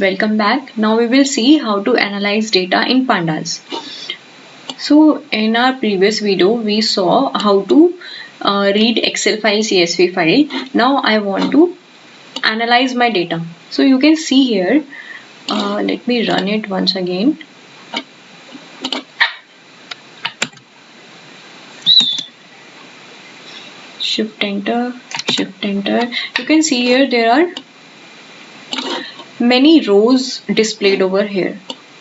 welcome back. Now we will see how to analyze data in Pandas. So in our previous video we saw how to read Excel file, CSV file. Now I want to analyze my data. So you can see here, let me run it once again. Shift enter. You can see here there are many rows displayed over here.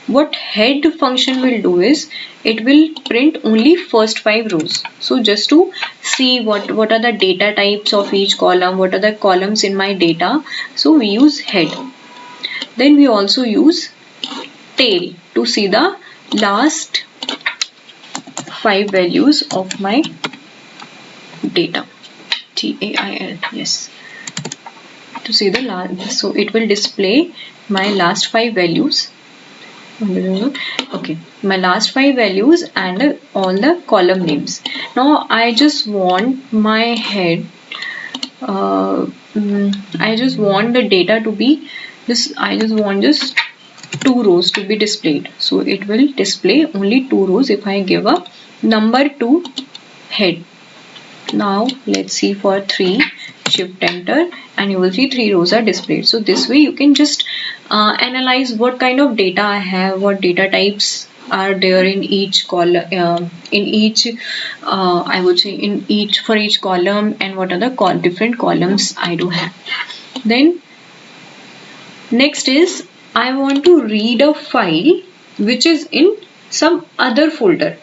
What head function will do is it will print only first 5 rows. So just to see what are the data types of each column, what are the columns in my data, so we use head. Then we also use tail to see the last 5 values of my data. TAIL, yes, to see the last. So it will display my last 5 values. Okay, my last 5 values and all the column names. Now I just want my head, I just want the data to be this. I just want just 2 rows to be displayed. So it will display only 2 rows if I give a number to head. Now let's see for 3. Shift enter and you will see 3 rows are displayed. So this way you can just analyze what kind of data I have, what data types are there in each column, I would say for each column, and what are the different columns I do have. Then next is I want to read a file which is in some other folder.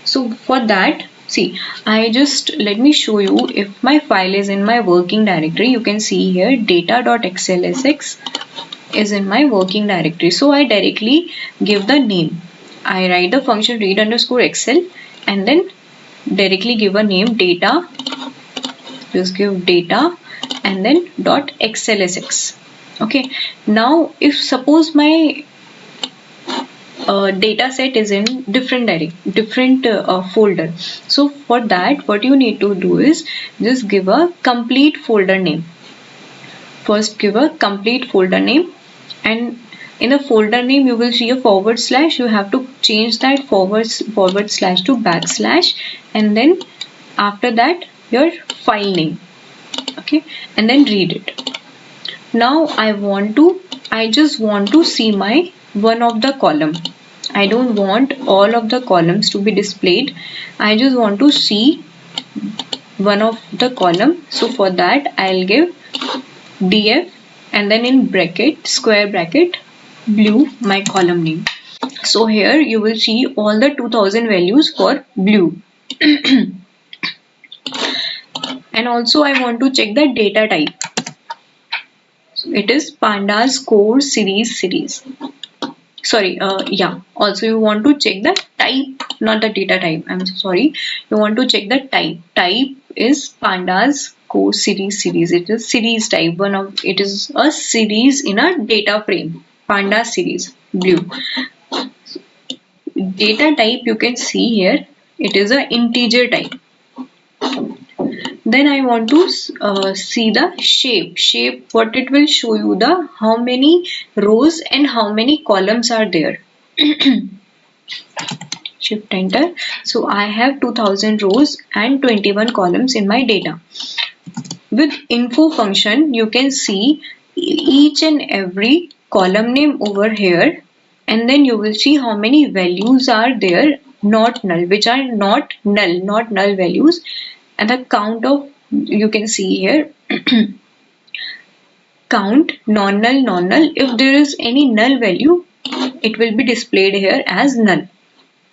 So for that, see, let me show you. If my file is in my working directory, you can see here data.xlsx is in my working directory. So I directly give the name. I write the function read_excel and then directly give a name data. Just give data and then .xlsx. Okay. Now if suppose my data set is in different folder, so for that what you need to do is just give a complete folder name. First give a complete folder name, and in the folder name you will see a /. You have to change that forward slash to \, and then after that your file name. Okay, and then read it. Now I just want to see my one of the column. I don't want all of the columns to be displayed. I just want to see one of the column. So for that I'll give df and then in bracket, square bracket, blue, my column name. So here you will see all the 2000 values for blue. And also I want to check the data type. So it is Pandas core series. Sorry, yeah. Also you want to check the type, not the data type. I'm sorry. You want to check the type. Type is Pandas core series. It is series type. It is a series in a data frame. Pandas series, blue. So, data type you can see here. It is a integer type. Then I want to see the shape. What it will show you, the how many rows and how many columns are there. Shift enter. So I have 2000 rows and 21 columns in my data. With info function you can see each and every column name over here, and then you will see how many values are there not null, which are not null values, and the count of, you can see here count non-null. If there is any null value, it will be displayed here as null.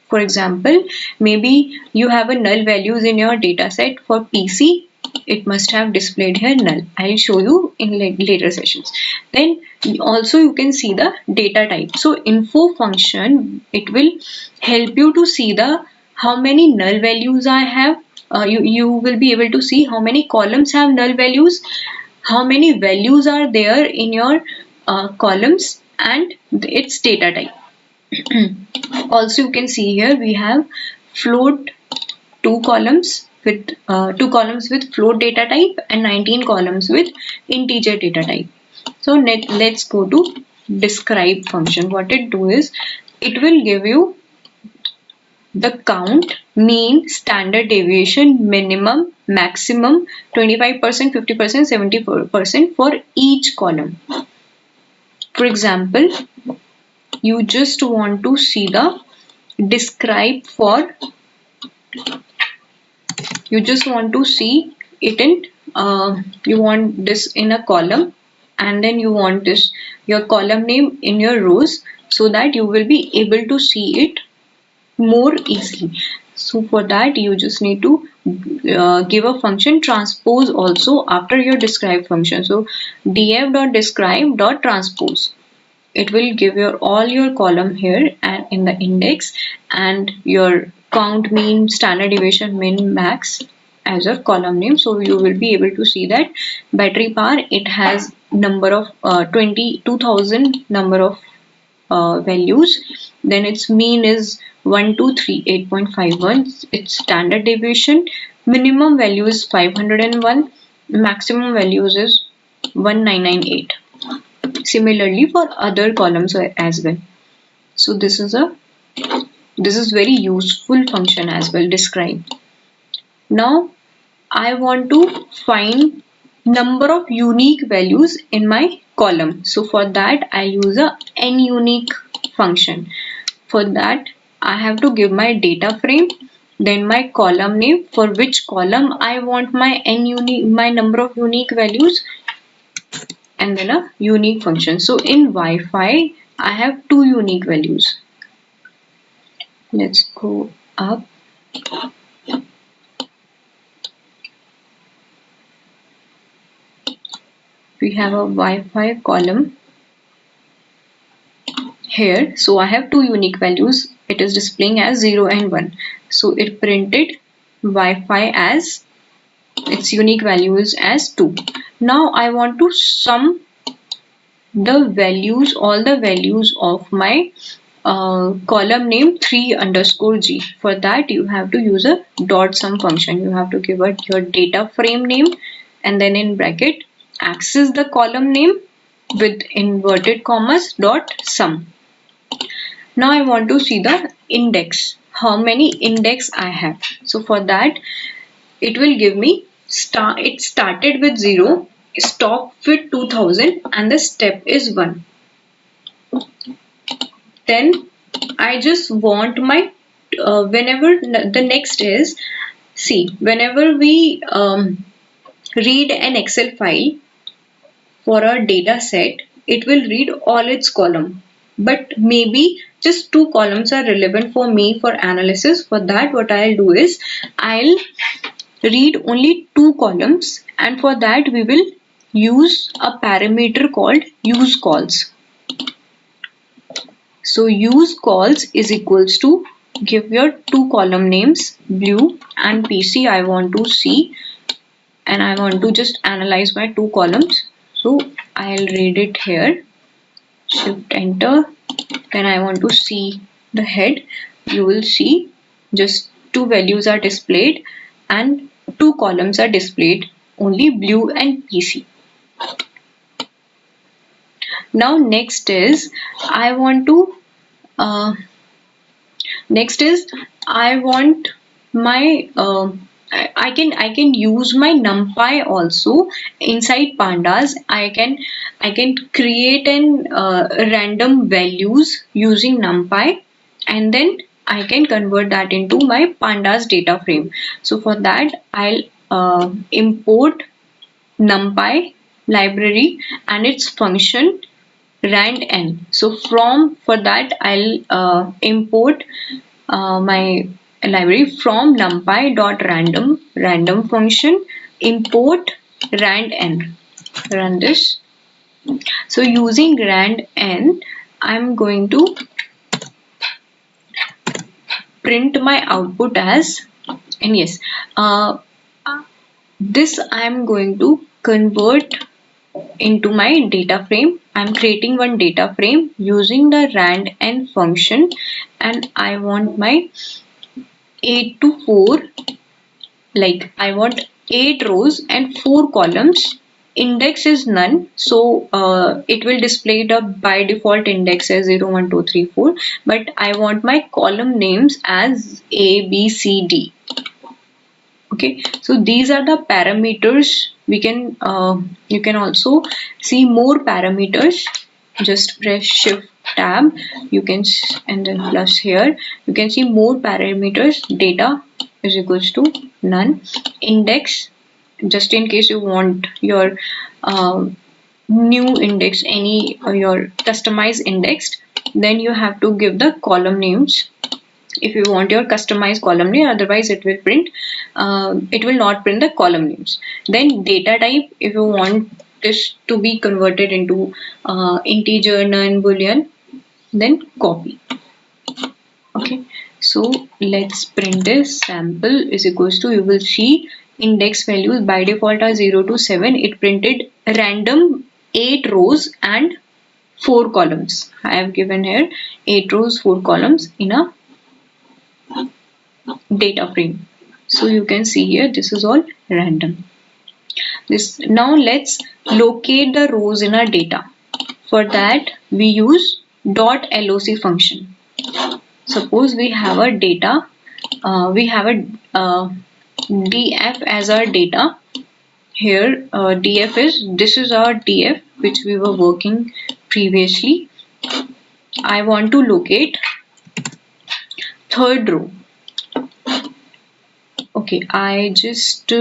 For example, maybe you have a null values in your data set for PC, it must have displayed here null. I'll show you in later sessions. Then also you can see the data type. So info function, it will help you to see the how many null values I have. You will be able to see how many columns have null values, how many values are there in your columns, and its data type. Also you can see here we have float 2 columns with float data type and 19 columns with integer data type. So let's go to describe function. What it do is, it will give you the count, mean, standard deviation, minimum, maximum, 25%, 50%, 70% for each column. For example, you just want to see the describe for, you just want to see it in, you want this in a column, and then you want this, your column name in your rows, so that you will be able to see it more easily. So for that you just need to give a function transpose also after your describe function. So df.describe.transpose, it will give your all your column here and in the index, and your count, mean, standard deviation, min, max as a column name. So you will be able to see that battery power, it has number of 22,000 number of values. Then its mean is 1238.51. Its standard deviation, minimum value is 501, maximum values is 1998. Similarly for other columns as well. So this is very useful function as well, describe. Now I want to find number of unique values in my column. So for that I use a nUnique function. For that I have to give my data frame, then my column name, for which column I want my my number of unique values, and then a unique function. So in Wi-Fi I have 2 unique values. Let's go up. We have a Wi-Fi column here. So I have 2 unique values. It is displaying as 0 and 1. So it printed Wi-Fi as its unique values as 2. Now I want to sum the values, all the values of my column name 3_g. For that you have to use a dot sum function. You have to give it your data frame name, and then in bracket access the column name with inverted commas dot sum. Now I want to see the index, how many index I have. So for that it will give me it started with 0, stopped with 2000, and the step is 1. Then I just want my whenever the next is, see, whenever we read an Excel file for a data set, it will read all its column, but maybe just 2 columns are relevant for me for analysis. For that what I'll do is, I'll read only 2 columns, and for that we will use a parameter called useCalls. So useCalls is equals to, give your 2 column names, blue and PC. I want to see, and I want to just analyze my 2 columns. So I'll read it here, shift enter. Then I want to see the head. You will see just 2 values are displayed and 2 columns are displayed, only blue and PC. Now next is I want to my I can use my NumPy also inside Pandas. I can create an random values using NumPy, and then I can convert that into my Pandas data frame. So for that I'll import NumPy library and its function randn. So for that I'll import my library from numpy.random function, import randn. Run this. So using randn, I'm going to print my output as, and yes, this I'm going to convert into my data frame. I'm creating one data frame using the randn function, and I want my 8 to 4, like I want 8 rows and 4 columns index is none, so it will display the by default index as 0, 1, 2, 3, 4, but I want my column names as A, B, C, D. Okay, so these are the parameters. We can you can also see more parameters. Just press shift tab, you can and then plus here you can see more parameters. Data is equals to none. Index, just in case you want your new index, any your customized indexed, then you have to give the column names if you want your customized column name, otherwise it will print it will not print the column names. Then data type, if you want this to be converted into integer, none, boolean, then copy. Okay, so let's print this. Sample is equals to, you will see index values by default are 0 to 7. It printed random 8 rows and 4 columns. I have given here 8 rows, 4 columns in a data frame. So you can see here this is all random. This now let's locate the rows in our data. For that we use .loc function. Suppose we have a data, we have a df as our data. Here df is, this is our df which we were working previously. I want to locate third row. Okay, I just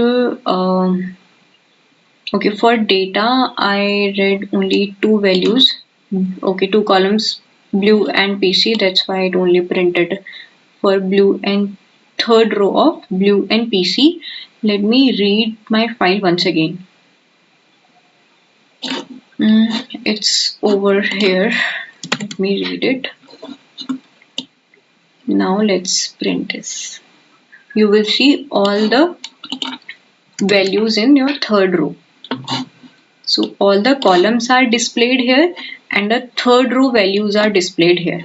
okay, for data I read only 2 values. Okay, 2 columns, blue and PC, that's why it only printed for blue and third row of blue and PC. Let me read my file once again. It's over here. Let me read it. Now let's print this. You will see all the values in your third row. So all the columns are displayed here and the third row values are displayed here.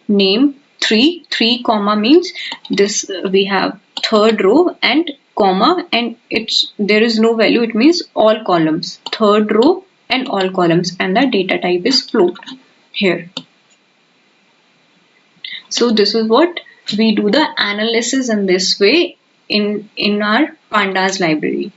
Name 3 comma means this we have third row and comma, and it's there is no value, it means all columns, third row and all columns, and the data type is float here. So this is what we do the analysis in this way in our Pandas library.